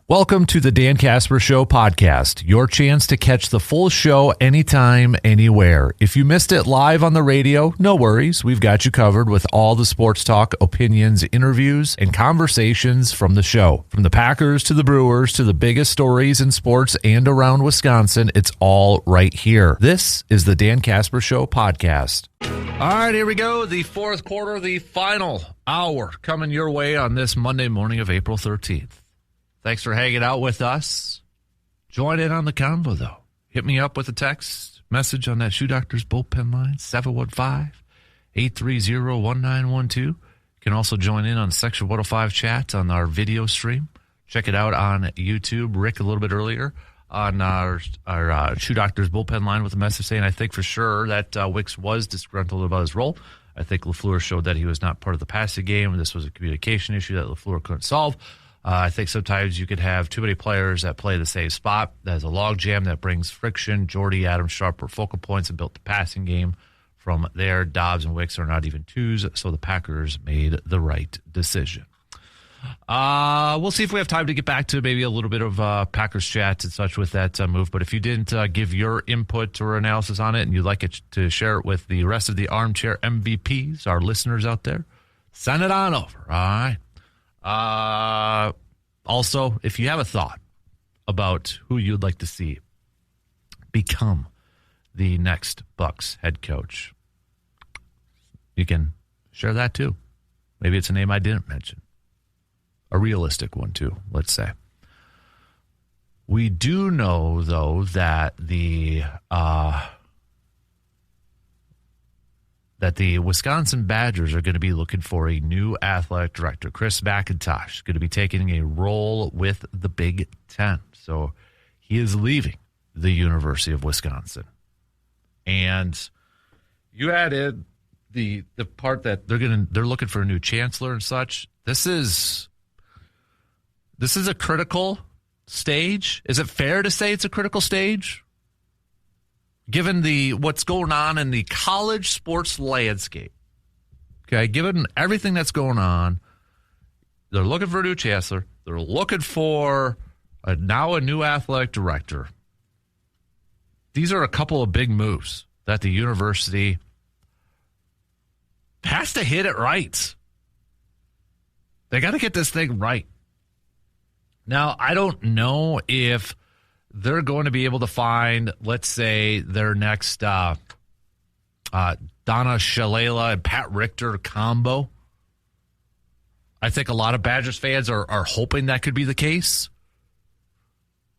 Welcome to the Dan Casper Show podcast, your chance to catch the full show anytime, anywhere. If you missed it live on the radio, no worries. We've got you covered with all the sports talk, opinions, interviews, and conversations from the show. From the Packers to the Brewers to the biggest stories in sports and around Wisconsin, it's all right here. This is the Dan Casper Show podcast. All right, here we go. The fourth quarter, the final hour coming your way on this Monday morning of April 13th. Thanks for hanging out with us. Join in on the convo, though. Hit me up with a text message on that Shoe Doctors bullpen line, 715-830-1912. You can also join in on Section 105 chat on our video stream. Check it out on YouTube. Rick, a little bit earlier, on our Shoe Doctors bullpen line with a message saying, I think for sure that Wicks was disgruntled about his role. I think LaFleur showed that he was not part of the passing game. This was a communication issue that LaFleur couldn't solve. I think sometimes you could have too many players that play the same spot. There's a log jam that brings friction. Jordy, Adams, Sharp were focal points and built the passing game. From there, Dobbs and Wicks are not even twos, so the Packers made the right decision. We'll see if we have time to get back to maybe a little bit of Packers chat and such with that move. But if you didn't give your input or analysis on it and you'd like it to share it with the rest of the Armchair MVPs, our listeners out there, send it on over, all right? Also, if you have a thought about who you'd like to see become the next Bucs head coach, you can share that too. Maybe it's a name I didn't mention. A realistic one too, let's say. We do know, though, that the Wisconsin Badgers are going to be looking for a new athletic director. Chris McIntosh is going to be taking a role with the Big Ten. So he is leaving the University of Wisconsin. And you added the part that they're looking for a new chancellor and such. This is a critical stage. Is it fair to say it's a critical stage? Given what's going on in the college sports landscape, okay, given everything that's going on, they're looking for a new chancellor. They're looking for now a new athletic director. These are a couple of big moves that the university has to hit it right. They got to get this thing right. Now, I don't know if they're going to be able to find, let's say, their next Donna Shalala and Pat Richter combo. I think a lot of Badgers fans are hoping that could be the case,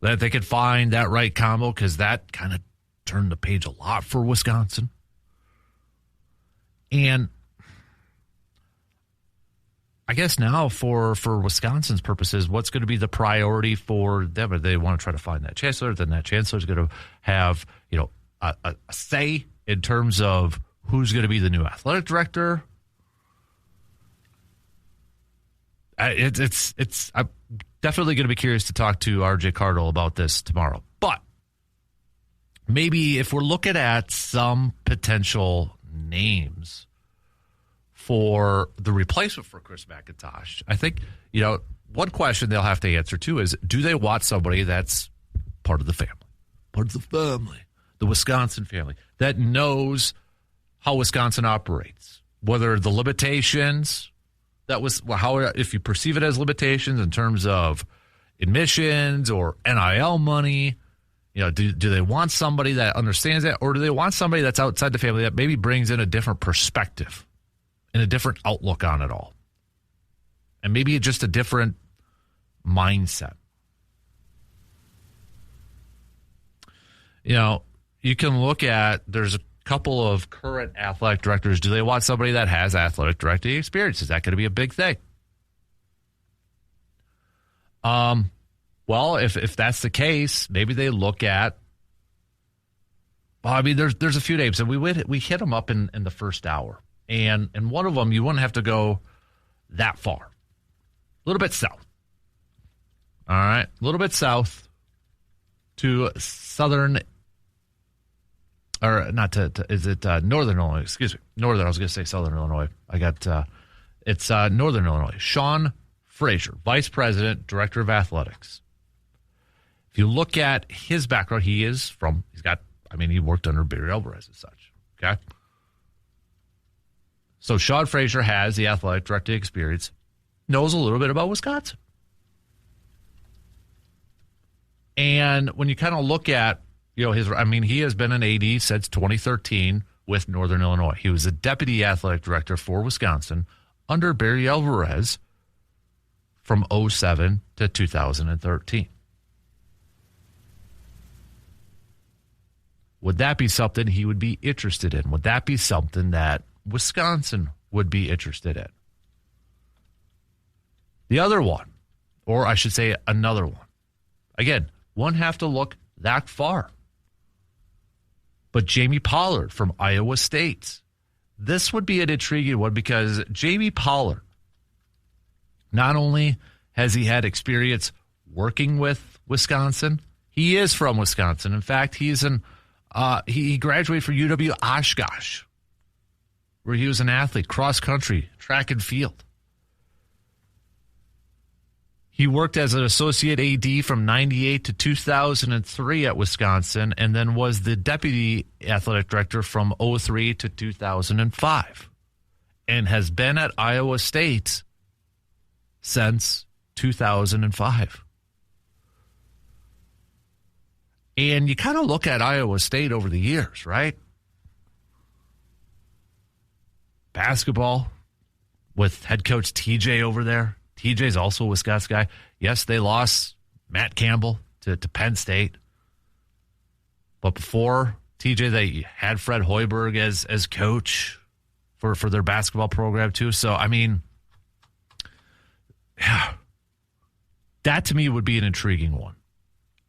that they could find that right combo, because that kind of turned the page a lot for Wisconsin. And I guess now for Wisconsin's purposes, what's going to be the priority for them? If they want to try to find that chancellor, then that chancellor is going to have, a say in terms of who's going to be the new athletic director. I'm definitely going to be curious to talk to RJ Cardle about this tomorrow. But maybe if we're looking at some potential names for the replacement for Chris McIntosh, I think, one question they'll have to answer too is, do they want somebody that's part of the family, the Wisconsin family, that knows how Wisconsin operates, whether the limitations if you perceive it as limitations in terms of admissions or NIL money, do they want somebody that understands that, or do they want somebody that's outside the family that maybe brings in a different perspective and a different outlook on it all, and maybe just a different mindset? You can look at, there's a couple of current athletic directors. Do they want somebody that has athletic directing experience? Is that going to be a big thing? Well, if that's the case, maybe they look at, there's a few names, and we hit them up in the first hour. And one of them, you wouldn't have to go that far. A little bit south. All right. A little bit south to southern, or not to is it northern Illinois? Excuse me. Northern, I was going to say southern Illinois. It's northern Illinois. Sean Frazier, Vice President, Director of Athletics. If you look at his background, he worked under Barry Alvarez as such. Okay. So Sean Frazier has the athletic directing experience, knows a little bit about Wisconsin. And when you kind of look at, he has been an AD since 2013 with Northern Illinois. He was a deputy athletic director for Wisconsin under Barry Alvarez from 2007 to 2013. Would that be something he would be interested in? Would that be something that Wisconsin would be interested in? The other one, or I should say another one. Again, wouldn't have to look that far. But Jamie Pollard from Iowa State. This would be an intriguing one because Jamie Pollard, not only has he had experience working with Wisconsin, he is from Wisconsin. In fact, he graduated from UW Oshkosh, where he was an athlete, cross country, track and field. He worked as an associate AD from 98 to 2003 at Wisconsin, and then was the deputy athletic director from 2003 to 2005, and has been at Iowa State since 2005. And you kind of look at Iowa State over the years, right? Basketball with head coach TJ over there. TJ's also a Wisconsin guy. Yes, they lost Matt Campbell to Penn State. But before TJ, they had Fred Hoiberg as coach for their basketball program too. So, yeah, that to me would be an intriguing one.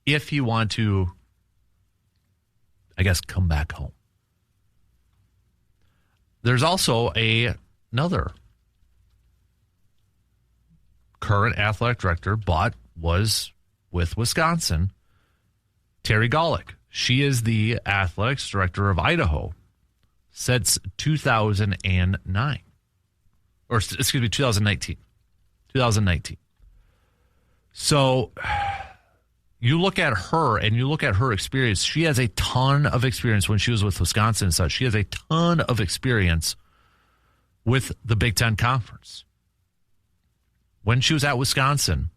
If you want to, I guess, come back home. There's also another current athletic director, but was with Wisconsin, Terry Golick. She is the athletics director of Idaho since 2009. Or, excuse me, 2019. 2019. So you look at her and you look at her experience. She has a ton of experience when she was with Wisconsin and such. She has a ton of experience with the Big Ten Conference. When she was at Wisconsin,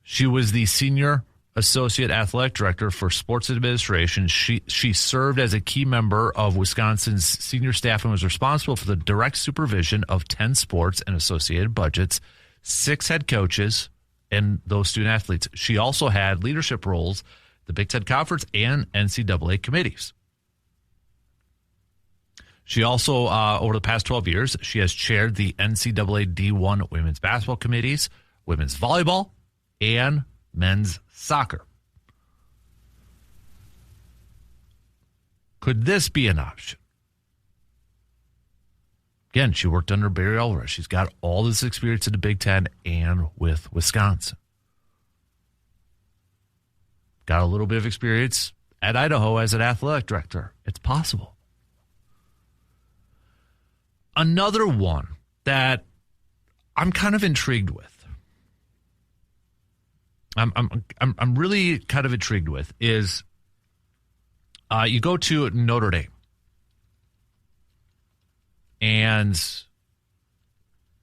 she was the senior associate athletic director for sports administration. She served as a key member of Wisconsin's senior staff and was responsible for the direct supervision of 10 sports and associated budgets, 6 head coaches, and those student athletes. She also had leadership roles, the Big Ten Conference and NCAA committees. She also, over the past 12 years, she has chaired the NCAA D1 women's basketball committees, women's volleyball, and men's soccer. Could this be an option? Again, she worked under Barry Alvarez. She's got all this experience in the Big Ten and with Wisconsin. Got a little bit of experience at Idaho as an athletic director. It's possible. Another one that I'm kind of intrigued with, I'm really kind of intrigued with is you go to Notre Dame, and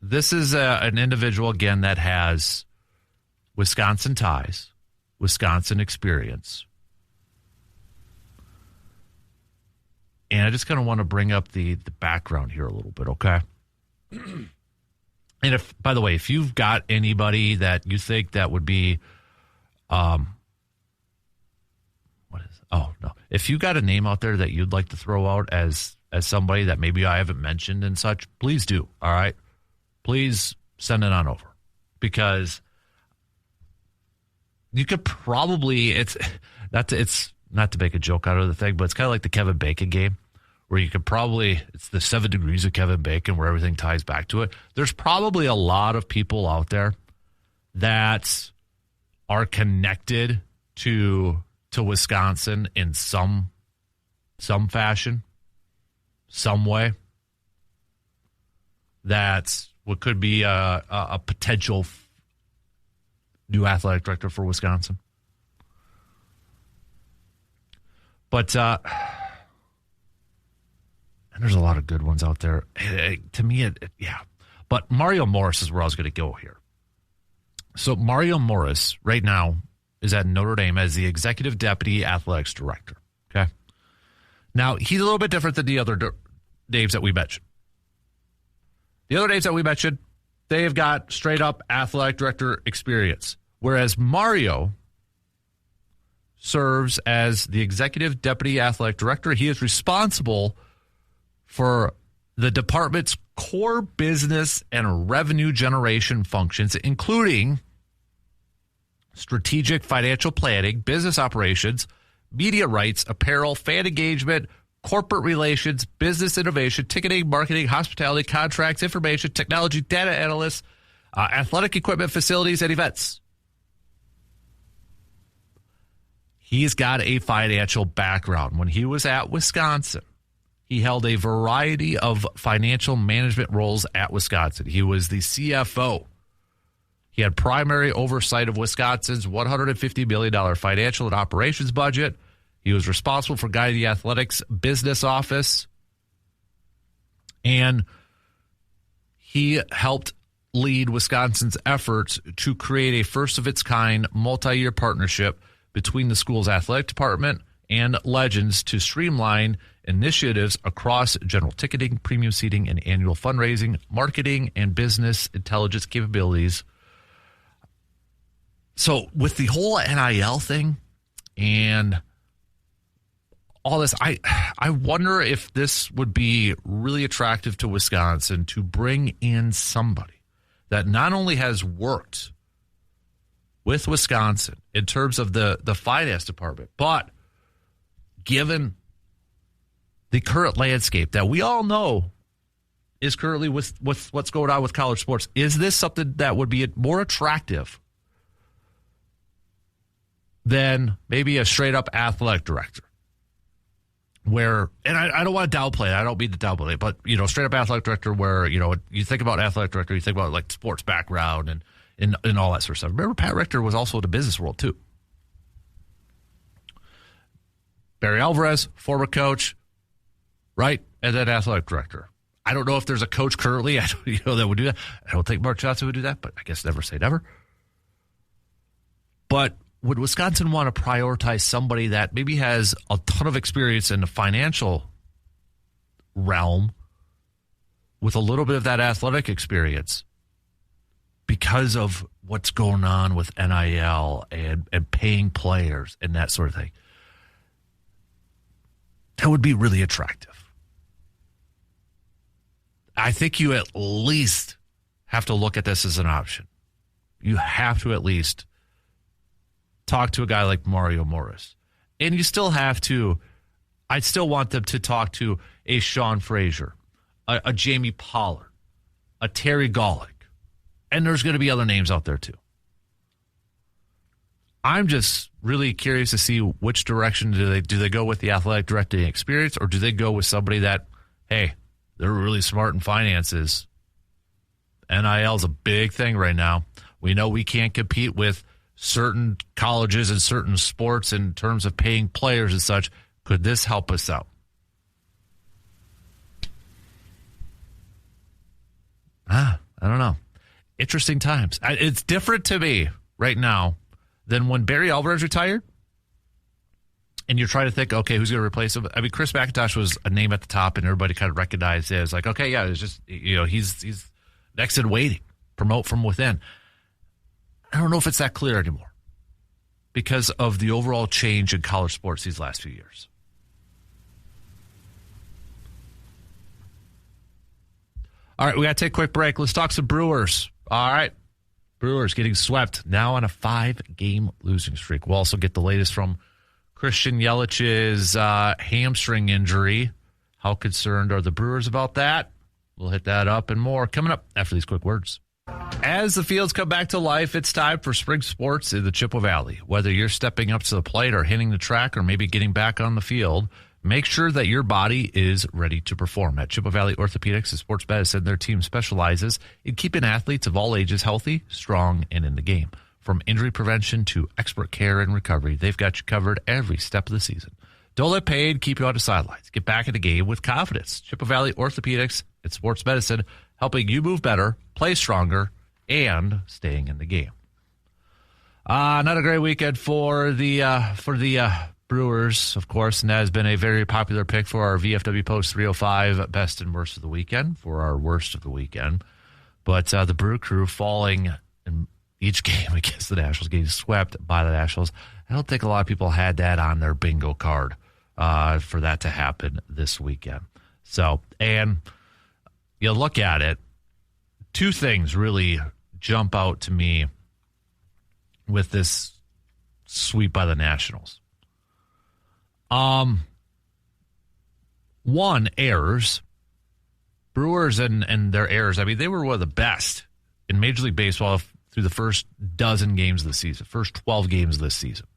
this is an individual again that has Wisconsin ties, Wisconsin experience. And I just kind of want to bring up the background here a little bit, okay? And if, by the way, if you've got anybody that you think that would be, if you got a name out there that you'd like to throw out as somebody that maybe I haven't mentioned and such, please do, all right? Please send it on over. Because you could probably, it's not to make a joke out of the thing, but it's kind of like the Kevin Bacon game, where you could probably, it's the 7 degrees of Kevin Bacon where everything ties back to it. There's probably a lot of people out there that are connected to Wisconsin in some fashion, some way. That's what could be a potential new athletic director for Wisconsin. But and there's a lot of good ones out there. To me, yeah. But Mario Morris is where I was going to go here. So Mario Morris right now is at Notre Dame as the executive deputy athletics director. Okay. Now, he's a little bit different than the other names that we mentioned. The other names that we mentioned, they have got straight up athletic director experience, whereas Mario serves as the executive deputy athletic director. He is responsible for the department's core business and revenue generation functions, including strategic financial planning, business operations, media rights, apparel, fan engagement, corporate relations, business innovation, ticketing, marketing, hospitality, contracts, information, technology, data analysts, athletic equipment, facilities, and events. He's got a financial background. When he was at Wisconsin, he held a variety of financial management roles at Wisconsin. He was the CFO. He had primary oversight of Wisconsin's $150 million financial and operations budget. He was responsible for guiding the athletics business office. And he helped lead Wisconsin's efforts to create a first-of-its-kind multi-year partnership between the school's athletic department and Legends to streamline initiatives across general ticketing, premium seating, and annual fundraising, marketing, and business intelligence capabilities. So with the whole NIL thing and all this, I wonder if this would be really attractive to Wisconsin to bring in somebody that not only has worked with Wisconsin in terms of the finance department, but given the current landscape that we all know is currently with what's going on with college sports, is this something that would be more attractive than maybe a straight-up athletic director? Where, and I don't want to downplay it. I don't mean to downplay it, but, straight-up athletic director where, you think about athletic director, you think about, like, sports background and all that sort of stuff. Remember, Pat Richter was also in the business world, too. Barry Alvarez, former coach, right? And then athletic director. I don't know if there's a coach currently that would do that. I don't think Mark Johnson would do that, but I guess never say never. But would Wisconsin want to prioritize somebody that maybe has a ton of experience in the financial realm with a little bit of that athletic experience because of what's going on with NIL and paying players and that sort of thing? That would be really attractive. I think you at least have to look at this as an option. You have to at least talk to a guy like Mario Morris. And you still have to, I'd still want them to talk to a Sean Frazier, a Jamie Pollard, a Terry Golick. And there's going to be other names out there too. I'm just really curious to see which direction do they go with the athletic directing experience, or do they go with somebody that, hey, they're really smart in finances. NIL is a big thing right now. We know we can't compete with certain colleges and certain sports in terms of paying players and such. Could this help us out? I don't know. Interesting times. It's different to me right now than when Barry Alvarez retired. And you're trying to think, okay, who's going to replace him? I mean, Chris McIntosh was a name at the top, and everybody kind of recognized it as like, okay, yeah, it's just, he's next in waiting, promote from within. I don't know if it's that clear anymore because of the overall change in college sports these last few years. All right, we got to take a quick break. Let's talk some Brewers. All right, Brewers getting swept now on a 5-game losing streak. We'll also get the latest from Christian Yelich's hamstring injury. How concerned are the Brewers about that? We'll hit that up and more coming up after these quick words. As the fields come back to life, it's time for spring sports in the Chippewa Valley. Whether you're stepping up to the plate or hitting the track or maybe getting back on the field, make sure that your body is ready to perform. At Chippewa Valley Orthopedics and Sports Medicine, their team specializes in keeping athletes of all ages healthy, strong, and in the game. From injury prevention to expert care and recovery, they've got you covered every step of the season. Don't let pain keep you on the sidelines. Get back in the game with confidence. Chippewa Valley Orthopedics and Sports Medicine, helping you move better, play stronger, and staying in the game. Not a great weekend for the Brewers, of course, and that has been a very popular pick for our VFW Post 305 best and worst of the weekend, for our worst of the weekend. But the Brew Crew falling in each game against the Nationals, getting swept by the Nationals. I don't think a lot of people had that on their bingo card for that to happen this weekend. So, and you look at it, two things really jump out to me with this sweep by the Nationals. One, errors. Brewers and their errors, I mean, they were one of the best in Major League Baseball through the first dozen games of the season, first 12 games of this season.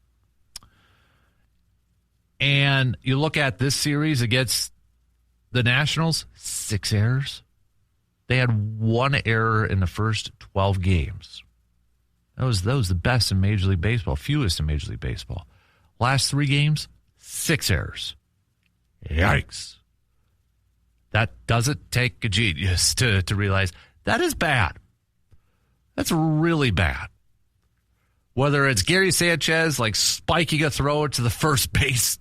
And you look at this series against the Nationals, 6 errors. They had 1 error in the first 12 games. That was the best in Major League Baseball, fewest in Major League Baseball. Last 3 games, 6 errors. Yikes. That doesn't take a genius to realize that is bad. That's really bad. Whether it's Gary Sanchez like spiking a throw to the first base,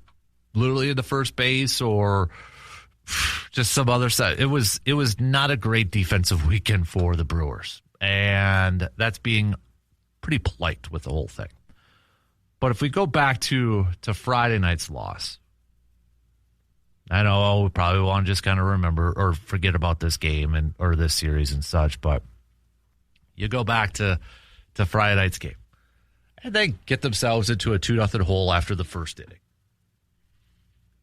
literally in the first base, or just some other side. It was not a great defensive weekend for the Brewers. And that's being pretty polite with the whole thing. But if we go back to Friday night's loss, I know we probably want to just kind of remember or forget about this game or this series and such, but you go back to Friday night's game, and they get themselves into a 2-0 hole after the first inning.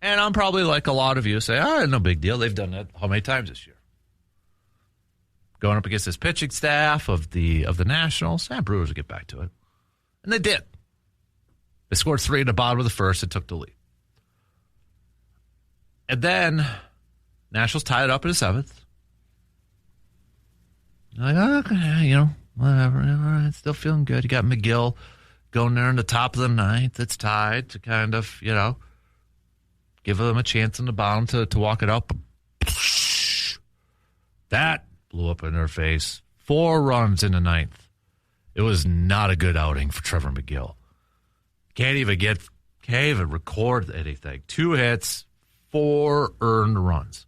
And I'm probably like a lot of you say, no big deal. They've done that how many times this year? Going up against this pitching staff of the Nationals, Brewers will get back to it. And they did. They scored 3 in the bottom of the first and took the lead. And then Nationals tied it up in the 7th. Like, okay, whatever. It's still feeling good. You got McGill going there in the top of the 9th. It's tied to kind of, give them a chance in the bottom to walk it up. That blew up in their face. 4 runs in the 9th. It was not a good outing for Trevor McGill. Can't even record anything. 2 hits, 4 earned runs.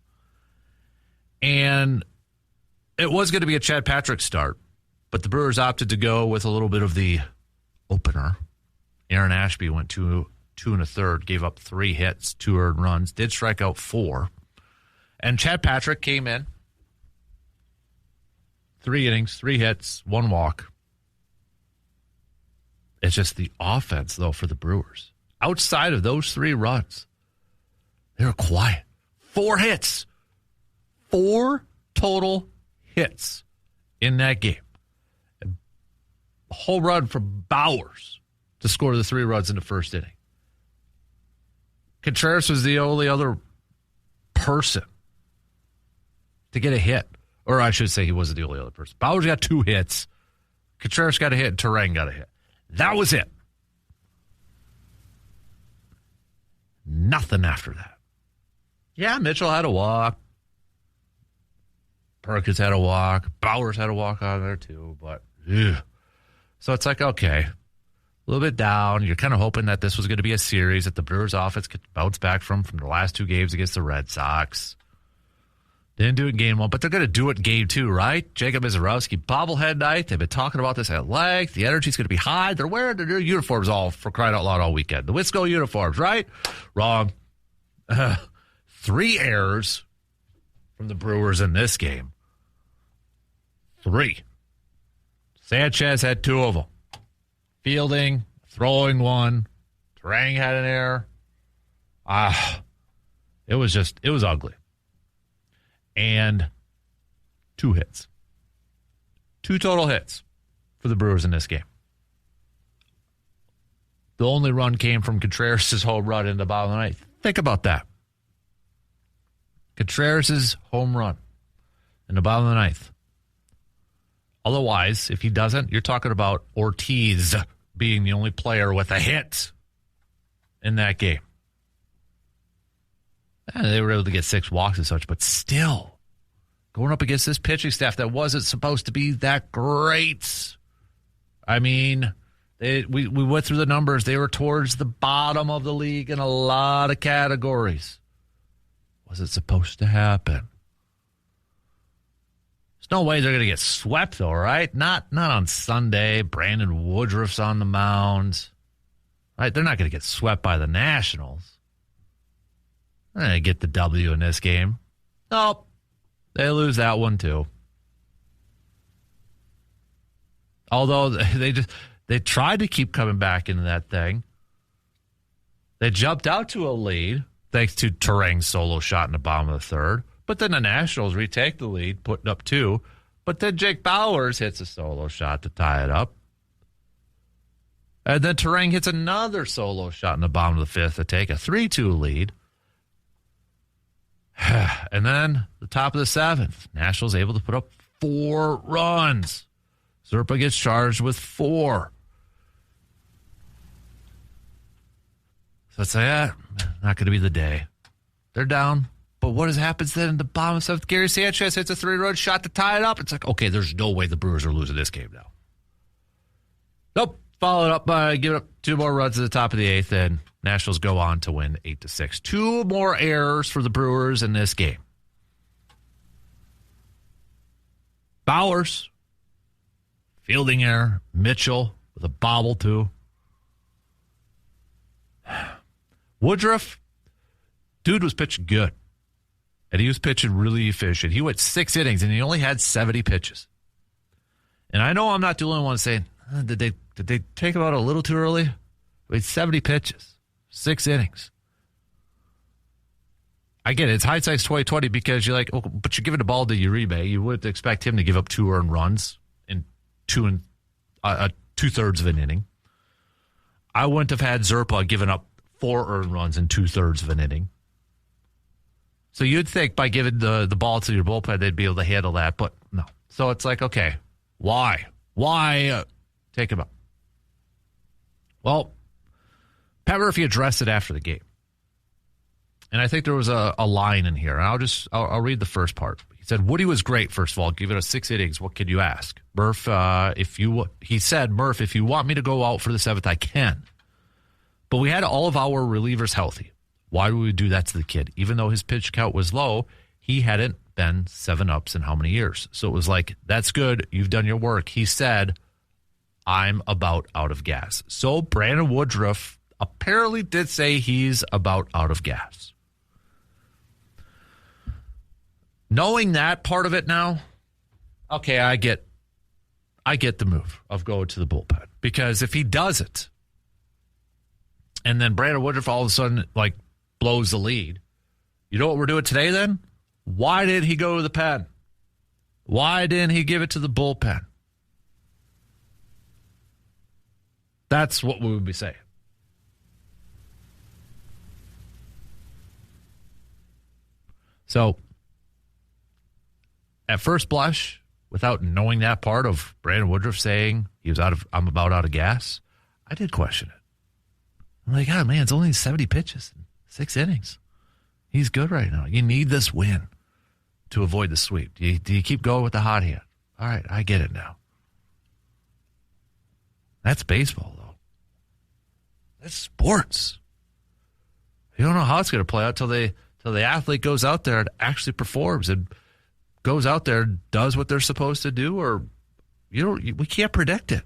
And it was going to be a Chad Patrick start, but the Brewers opted to go with a little bit of the opener. Aaron Ashby went 2 1/3, gave up 3 hits, 2 earned runs, did strike out 4. And Chad Patrick came in, 3 innings, 3 hits, 1 walk. It's just the offense, though, for the Brewers. Outside of those 3 runs, they were quiet. 4 hits. 4 total hits in that game. A home run from Bowers to score the 3 runs in the first inning. Contreras was the only other person to get a hit. Or I should say he wasn't the only other person. Bowers got 2 hits. Contreras got a hit and Terang got a hit. That was it. Nothing after that. Yeah, Mitchell had a walk. Perkins had a walk. Bowers had a walk on there too. But, so it's like, okay, a little bit down. You're kind of hoping that this was going to be a series that the Brewers offense could bounce back from the last 2 games against the Red Sox. Didn't do it in game 1, but they're going to do it in game 2, right? Jacob Mizorowski, bobblehead night. They've been talking about this at length. The energy's going to be high. They're wearing their uniforms all for crying out loud all weekend. The Wisco uniforms, right? Wrong. 3 errors from the Brewers in this game. 3. Sanchez had 2 of them. Fielding, throwing 1. Terang had an error. It was ugly. And 2 hits. 2 total hits for the Brewers in this game. The only run came from Contreras' home run in the bottom of the 9th. Think about that. Contreras' home run in the bottom of the 9th. Otherwise, if he doesn't, you're talking about Ortiz being the only player with a hit in that game. And they were able to get 6 walks and such, but still, going up against this pitching staff that wasn't supposed to be that great. I mean, we went through the numbers. They were towards the bottom of the league in a lot of categories. Was it supposed to happen? There's no way they're going to get swept, though, right? Not on Sunday. Brandon Woodruff's on the mound. Right? They're not going to get swept by the Nationals. They're going to get the W in this game. Nope. They lose that one, too. Although they tried to keep coming back into that thing. They jumped out to a lead, thanks to Terang's solo shot in the bottom of the third. But then the Nationals retake the lead, putting up 2. But then Jake Bowers hits a solo shot to tie it up. And then Terang hits another solo shot in the bottom of the 5th to take a 3-2 lead. And then the top of the 7th, Nationals able to put up 4 runs. Zerpa gets charged with 4. So it's like, not going to be the day. They're down. But what happens then in the bottom of the 7th? Gary Sanchez hits a 3-run shot to tie it up. It's like, okay, there's no way the Brewers are losing this game now. Nope. Followed up by giving up 2 more runs at the top of the 8th, and Nationals go on to win 8-6. 2 more errors for the Brewers in this game. Bowers, fielding error. Mitchell with a bobble, too. Woodruff, dude was pitching good. And he was pitching really efficient. He went 6 innings, and he only had 70 pitches. And I know I'm not the only one saying, did they take him out a little too early? I mean, 70 pitches, 6 innings. I get it. It's hindsight's 20/20 because you're like, oh, but you're giving the ball to Uribe. You wouldn't expect him to give up 2 earned runs in 2/3 of an inning. I wouldn't have had Zerpa giving up 4 earned runs in 2/3 of an inning. So you'd think by giving the ball to your bullpen, they'd be able to handle that, but no. So it's like, okay, why? Why take him up? Well, Pat Murphy addressed it after the game. And I think there was a line in here. And I'll read the first part. He said, Woody was great, first of all. Give it a 6 innings. What can you ask? Murph, he said, Murph, if you want me to go out for the 7th, I can. But we had all of our relievers healthy. Why would we do that to the kid? Even though his pitch count was low, he hadn't been 7-ups in how many years? So it was like, that's good. You've done your work. He said, I'm about out of gas. So Brandon Woodruff apparently did say he's about out of gas. Knowing that part of it now, okay, I get the move of going to the bullpen. Because if he does it, and then Brandon Woodruff all of a sudden, like, blows the lead. You know what we're doing today then? Why did he go to the pen? Why didn't he give it to the bullpen? That's what we would be saying. So, at first blush, without knowing that part of Brandon Woodruff saying I'm about out of gas, I did question it. I'm like, God, man, it's only 70 pitches, 6 innings. He's good right now. You need this win to avoid the sweep. Do you keep going with the hot hand? All right, I get it now. That's baseball, though. That's sports. You don't know how it's going to play out till the athlete goes out there and actually performs and goes out there and does what they're supposed to do, or we can't predict it.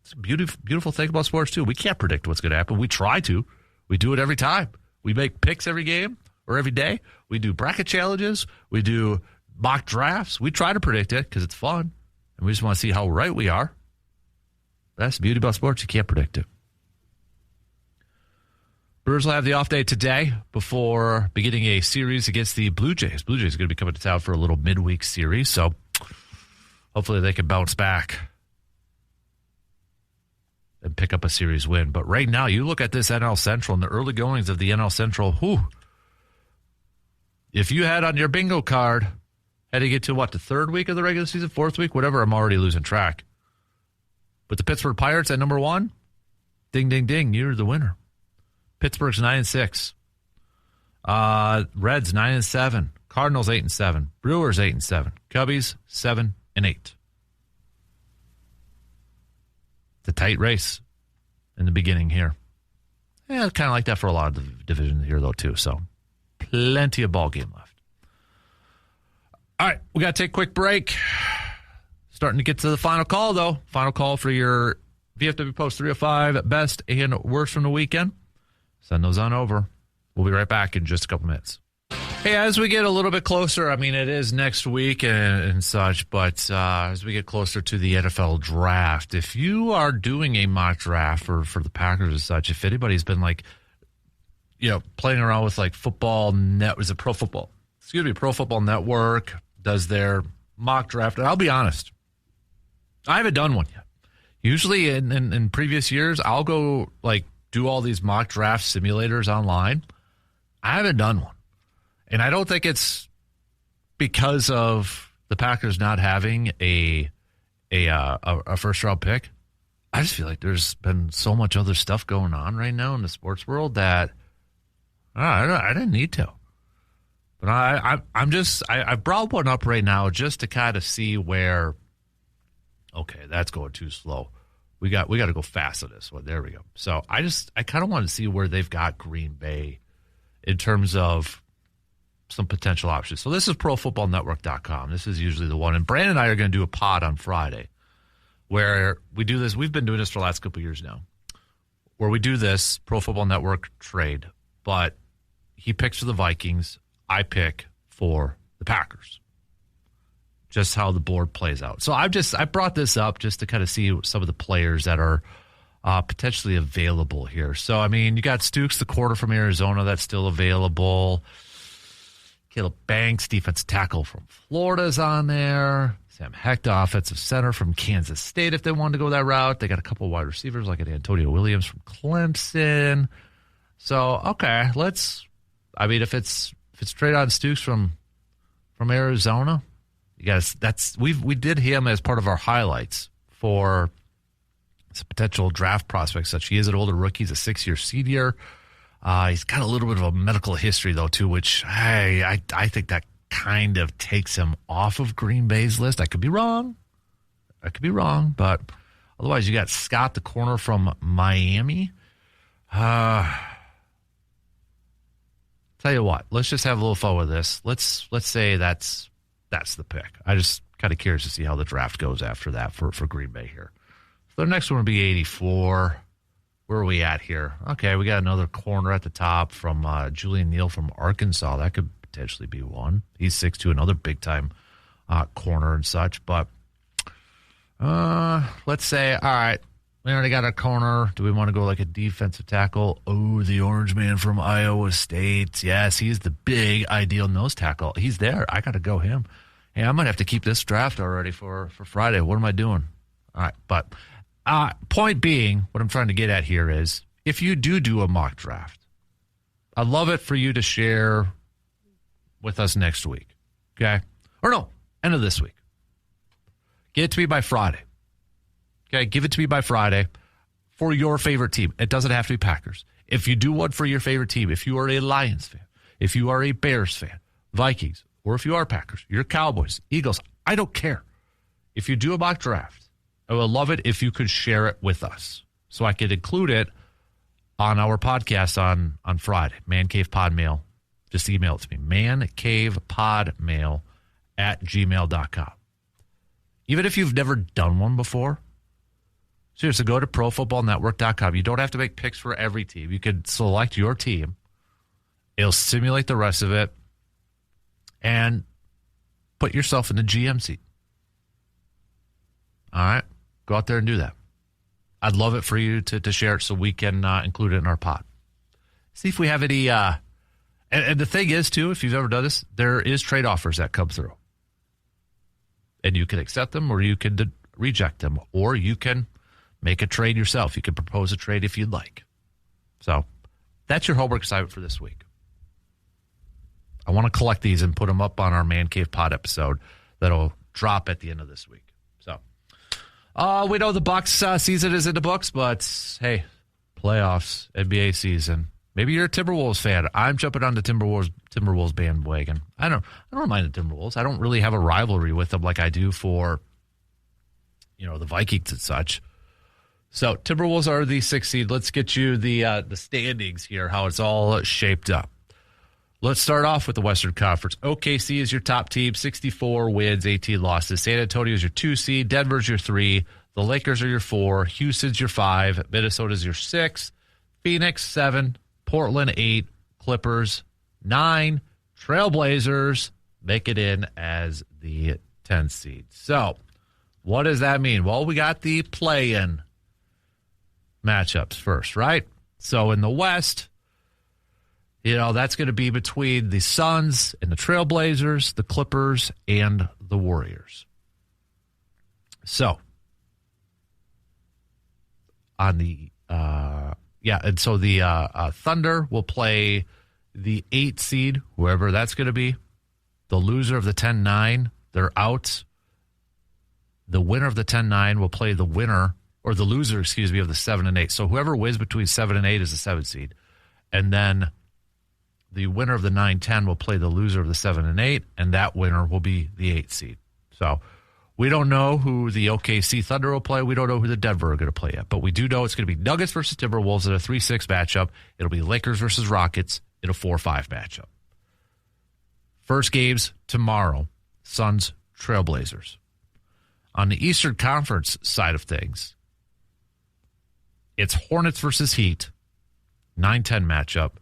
It's a beautiful thing about sports, too. We can't predict what's going to happen. We try to. We do it every time. We make picks every game or every day. We do bracket challenges. We do mock drafts. We try to predict it because it's fun, and we just want to see how right we are. That's the beauty about sports. You can't predict it. Brewers will have the off day today before beginning a series against the Blue Jays. Blue Jays are going to be coming to town for a little midweek series, so hopefully they can bounce back and pick up a series win. But right now, you look at this NL Central and the early goings of the NL Central, if you had on your bingo card, had to get to the 3rd week of the regular season, 4th week, whatever, I'm already losing track. But the Pittsburgh Pirates at number 1, ding, ding, ding, you're the winner. Pittsburgh's 9-6. Reds 9-7. Cardinals 8-7. Brewers 8-7. Cubbies 7-8. It's a tight race in the beginning here. Yeah, kind of like that for a lot of the divisions here, though, too. So, plenty of ball game left. All right, we got to take a quick break. Starting to get to the final call, though. Final call for your VFW Post 305 best and worst from the weekend. Send those on over. We'll be right back in just a couple minutes. Hey, as we get a little bit closer, I mean, it is next week and such, but as we get closer to the NFL draft, if you are doing a mock draft for the Packers and such, if anybody's been like, playing around with like Pro Football Network does their mock draft, and I'll be honest, I haven't done one yet. Usually in previous years, I'll go like do all these mock draft simulators online. I haven't done one. And I don't think it's because of the Packers not having a first-round pick. I just feel like there's been so much other stuff going on right now in the sports world that I didn't need to. But I brought one up right now just to kind of see where, okay, that's going too slow. We got to go fast on this one. There we go. So I kind of want to see where they've got Green Bay in terms of some potential options. So this is ProFootballNetwork.com. This is usually the one. And Brandon and I are going to do a pod on Friday where we do this. We've been doing this for the last couple of years now, where we do this Pro Football Network trade. But he picks for the Vikings. I pick for the Packers. Just how the board plays out. So I brought this up just to kind of see some of the players that are potentially available here. So, I mean, you got Stukes, the quarter from Arizona, that's still available. Caleb Banks, defensive tackle from Florida, is on there. Sam Hecht, offensive center from Kansas State, if they wanted to go that route. They got a couple of wide receivers like an Antonio Williams from Clemson. So, okay, if it's straight on Stukes from Arizona, you guys, we did him as part of our highlights for some potential draft prospects. Such he is an older rookie, he's a 6-year senior. He's got a little bit of a medical history, though, too, which I think that kind of takes him off of Green Bay's list. I could be wrong, but otherwise you got Scott, the corner from Miami. Tell you what, let's just have a little fun with this. Let's say that's the pick. I just kind of curious to see how the draft goes after that for Green Bay here. So the next one would be 84. Where are we at here? Okay, we got another corner at the top from Julian Neal from Arkansas. That could potentially be one. He's 6'2", another big-time corner and such. But let's say, all right, we already got a corner. Do we want to go like a defensive tackle? Oh, the orange man from Iowa State. Yes, he's the big ideal nose tackle. He's there. I got to go him. Hey, I might have to keep this draft already for Friday. What am I doing? All right, but point being, what I'm trying to get at here is, if you do a mock draft, I'd love it for you to share with us next week, okay? Or no, end of this week. Get it to me by Friday, okay? Give it to me by Friday for your favorite team. It doesn't have to be Packers. If you do one for your favorite team, if you are a Lions fan, if you are a Bears fan, Vikings, or if you are Packers, you're Cowboys, Eagles, I don't care. If you do a mock draft, I would love it if you could share it with us so I could include it on our podcast on Friday. Man Cave Pod Mail. Just email it to me. mancavepodmail@gmail.com. Even if you've never done one before, seriously, go to ProFootballNetwork.com. You don't have to make picks for every team. You can select your team. It'll simulate the rest of it and put yourself in the GM seat. All right? Go out there and do that. I'd love it for you to share it so we can include it in our pod. See if we have any. And the thing is, too, if you've ever done this, there is trade offers that come through. And you can accept them or you can reject them. Or you can make a trade yourself. You can propose a trade if you'd like. So that's your homework assignment for this week. I want to collect these and put them up on our Man Cave Pod episode that'll drop at the end of this week. So we know the Bucs season is in the books, but hey, playoffs, NBA season. Maybe you're a Timberwolves fan. I'm jumping on the Timberwolves bandwagon. I don't mind the Timberwolves. I don't really have a rivalry with them like I do for, the Vikings and such. So Timberwolves are the 6th seed. Let's get you the standings here, how it's all shaped up. Let's start off with the Western Conference. OKC is your top team, 64 wins, 18 losses. San Antonio is your 2 seed. Denver's your 3. The Lakers are your 4. Houston's your 5. Minnesota's your 6. Phoenix, 7. Portland, 8. Clippers, 9. Trailblazers make it in as the 10th seed. So what does that mean? Well, we got the play-in matchups first, right? So in the West, that's going to be between the Suns and the Trailblazers, the Clippers, and the Warriors. So on the Thunder will play the 8 seed, whoever that's going to be. The loser of the 10-9, they're out. The winner of the 10-9 will play the winner, or the loser, of the 7-8. So whoever wins between 7 and 8 is the 7th seed. And then the winner of the 9-10 will play the loser of the 7 and 8, and that winner will be the 8th seed. So we don't know who the OKC Thunder will play. We don't know who the Denver are going to play yet. But we do know it's going to be Nuggets versus Timberwolves in a 3-6 matchup. It'll be Lakers versus Rockets in a 4-5 matchup. First games tomorrow, Suns, Trailblazers. On the Eastern Conference side of things, it's Hornets versus Heat, 9-10 matchup.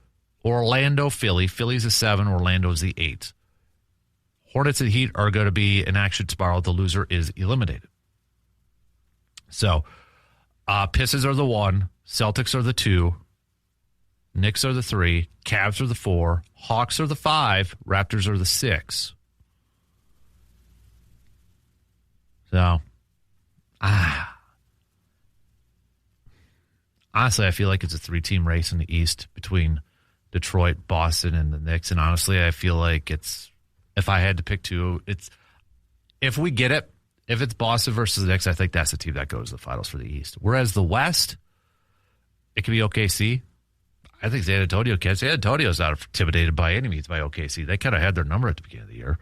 Orlando, Philly. Philly's a 7, Orlando's the 8. Hornets and Heat are going to be in action tomorrow. The loser is eliminated. So, Pistons are the 1, Celtics are the 2, Knicks are the 3, Cavs are the 4, Hawks are the 5, Raptors are the 6. So, honestly, I feel like it's a 3-team race in the East between Detroit, Boston, and the Knicks. And honestly, I feel like if I had to pick 2, if we get it, if it's Boston versus the Knicks, I think that's the team that goes to the finals for the East. Whereas the West, it could be OKC. I think San Antonio can. San Antonio's not intimidated by any means by OKC. They kind of had their number at the beginning of the year.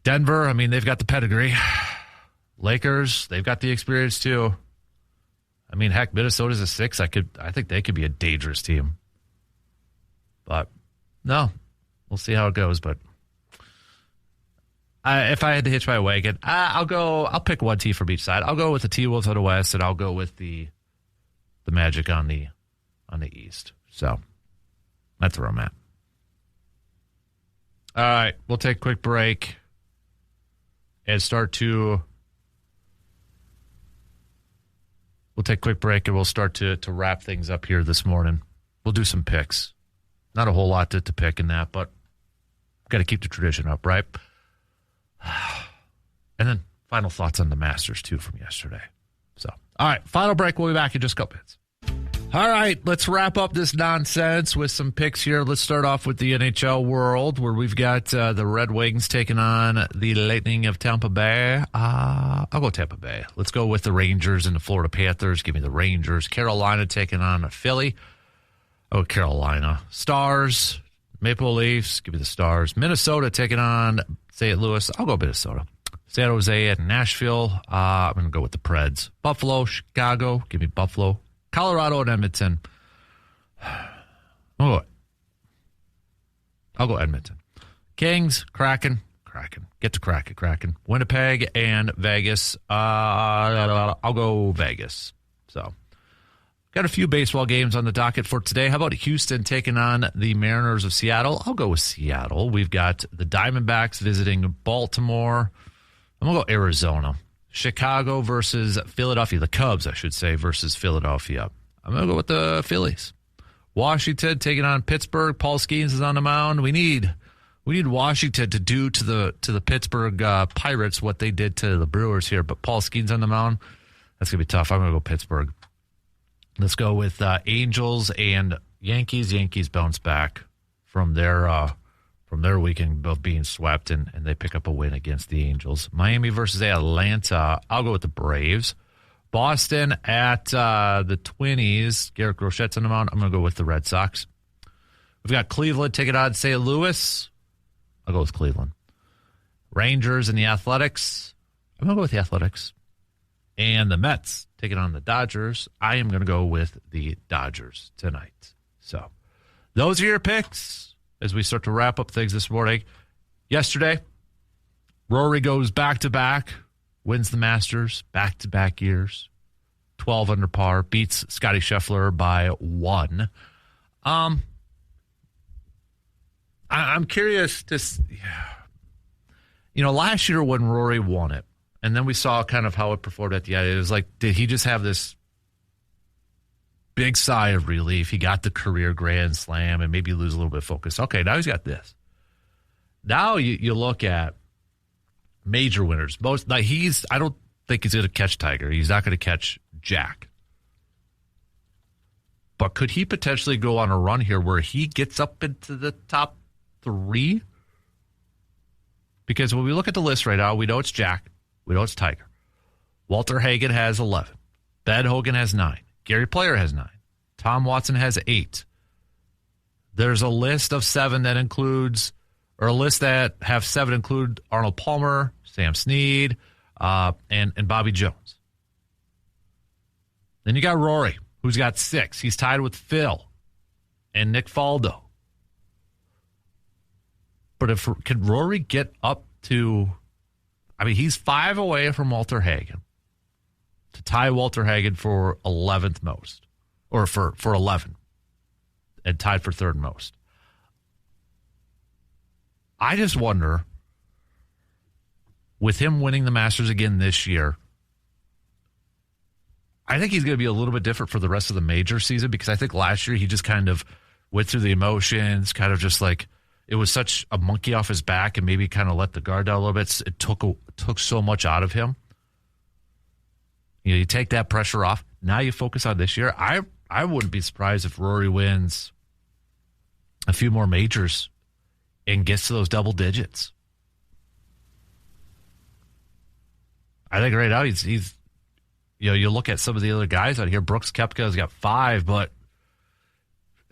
Denver, they've got the pedigree. Lakers, they've got the experience too. Heck, Minnesota's a 6. I think they could be a dangerous team. But no, we'll see how it goes. But if I had to hitch my wagon, I'll pick one team from each side. I'll go with the T-Wolves on the West, and I'll go with the Magic on the East. So that's where I'm at. All right, we'll take a quick break and we'll take a quick break and we'll start to wrap things up here this morning. We'll do some picks. Not a whole lot to pick in that, but got to keep the tradition up, right? And then final thoughts on the Masters, too, from yesterday. So, all right, final break. We'll be back in just a couple minutes. All right, let's wrap up this nonsense with some picks here. Let's start off with the NHL world, where we've got the Red Wings taking on the Lightning of Tampa Bay. I'll go Tampa Bay. Let's go with the Rangers and the Florida Panthers. Give me the Rangers. Carolina taking on Philly. Oh, Carolina. Stars, Maple Leafs. Give me the Stars. Minnesota taking on St. Louis. I'll go Minnesota. San Jose and Nashville. I'm going to go with the Preds. Buffalo, Chicago. Give me Buffalo. Colorado and Edmonton. I'll go Edmonton. Kings, Kraken. Get to Kraken. Winnipeg and Vegas. I'll go Vegas. So, got a few baseball games on the docket for today. How about Houston taking on the Mariners of Seattle? I'll go with Seattle. We've got the Diamondbacks visiting Baltimore. I'm going to go Arizona. Chicago versus Philadelphia. The Cubs, I should say, versus Philadelphia. I'm going to go with the Phillies. Washington taking on Pittsburgh. Paul Skeens is on the mound. We need Washington to do to the Pittsburgh Pirates what they did to the Brewers here. But Paul Skeens on the mound, that's going to be tough. I'm going to go Pittsburgh. Let's go with Angels and Yankees. Yankees bounce back from their weekend of being swept, and they pick up a win against the Angels. Miami versus Atlanta. I'll go with the Braves. Boston at the Twinnies. Garrett Grochette's on the mound. I'm going to go with the Red Sox. We've got Cleveland taking on St. Louis. I'll go with Cleveland. Rangers and the Athletics. I'm going to go with the Athletics. And the Mets taking on the Dodgers. I am going to go with the Dodgers tonight. So those are your picks as we start to wrap up things this morning. Yesterday, Rory goes back-to-back, wins the Masters, back-to-back years, 12 under par, beats Scotty Scheffler by 1. I'm curious to, last year when Rory won it, and then we saw kind of how it performed at the end. It was like, did he just have this big sigh of relief? He got the career Grand Slam and maybe lose a little bit of focus. Okay, now he's got this. Now you look at major winners. I don't think he's going to catch Tiger. He's not going to catch Jack. But could he potentially go on a run here where he gets up into the top 3? Because when we look at the list right now, we know it's Jack. We know it's Tiger. Walter Hagen has 11. Ben Hogan has 9. Gary Player has 9. Tom Watson has 8. There's a list of 7 that includes, or a list that have 7 include Arnold Palmer, Sam Snead, and Bobby Jones. Then you got Rory, who's got 6. He's tied with Phil and Nick Faldo. But can Rory get up to, he's 5 away from Walter Hagen to tie Walter Hagen for 11th most, or for 11, and tied for 3rd most. I just wonder, with him winning the Masters again this year, I think he's going to be a little bit different for the rest of the major season, because I think last year he just kind of went through the emotions, kind of just like it was such a monkey off his back, and maybe kind of let the guard down a little bit. It took so much out of him. You take that pressure off. Now you focus on this year. I wouldn't be surprised if Rory wins a few more majors and gets to those double digits. I think right now he's you look at some of the other guys out here. Brooks Koepka's got 5, but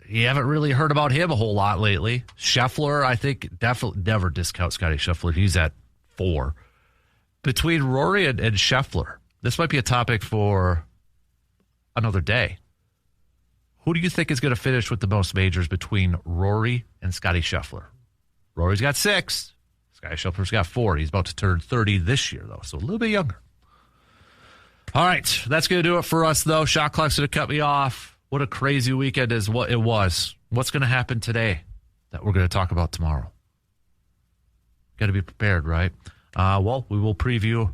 you haven't really heard about him a whole lot lately. Scheffler, I think, definitely never discount Scotty Scheffler. He's at 4. Between Rory and Scheffler, this might be a topic for another day. Who do you think is going to finish with the most majors between Rory and Scotty Scheffler? Rory's got 6. Scotty Scheffler's got 4. He's about to turn 30 this year, though, so a little bit younger. All right, that's going to do it for us, though. Shot clock's going to cut me off. What a crazy weekend is what it was. What's going to happen today that we're going to talk about tomorrow? Got to be prepared, right? Well, we will preview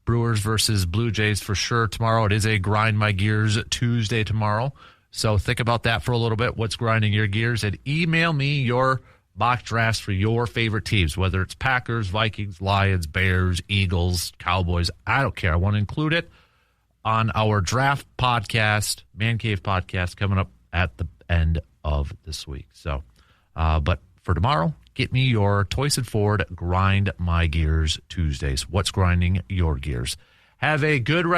Brewers versus Blue Jays for sure tomorrow. It is a Grind My Gears Tuesday tomorrow. So think about that for a little bit. What's grinding your gears? And email me your mock drafts for your favorite teams, whether it's Packers, Vikings, Lions, Bears, Eagles, Cowboys. I don't care. I want to include it on our draft podcast, Man Cave podcast, coming up at the end of this week. So, but for tomorrow, get me your Toyson Ford Grind My Gears Tuesdays. What's grinding your gears? Have a good rest.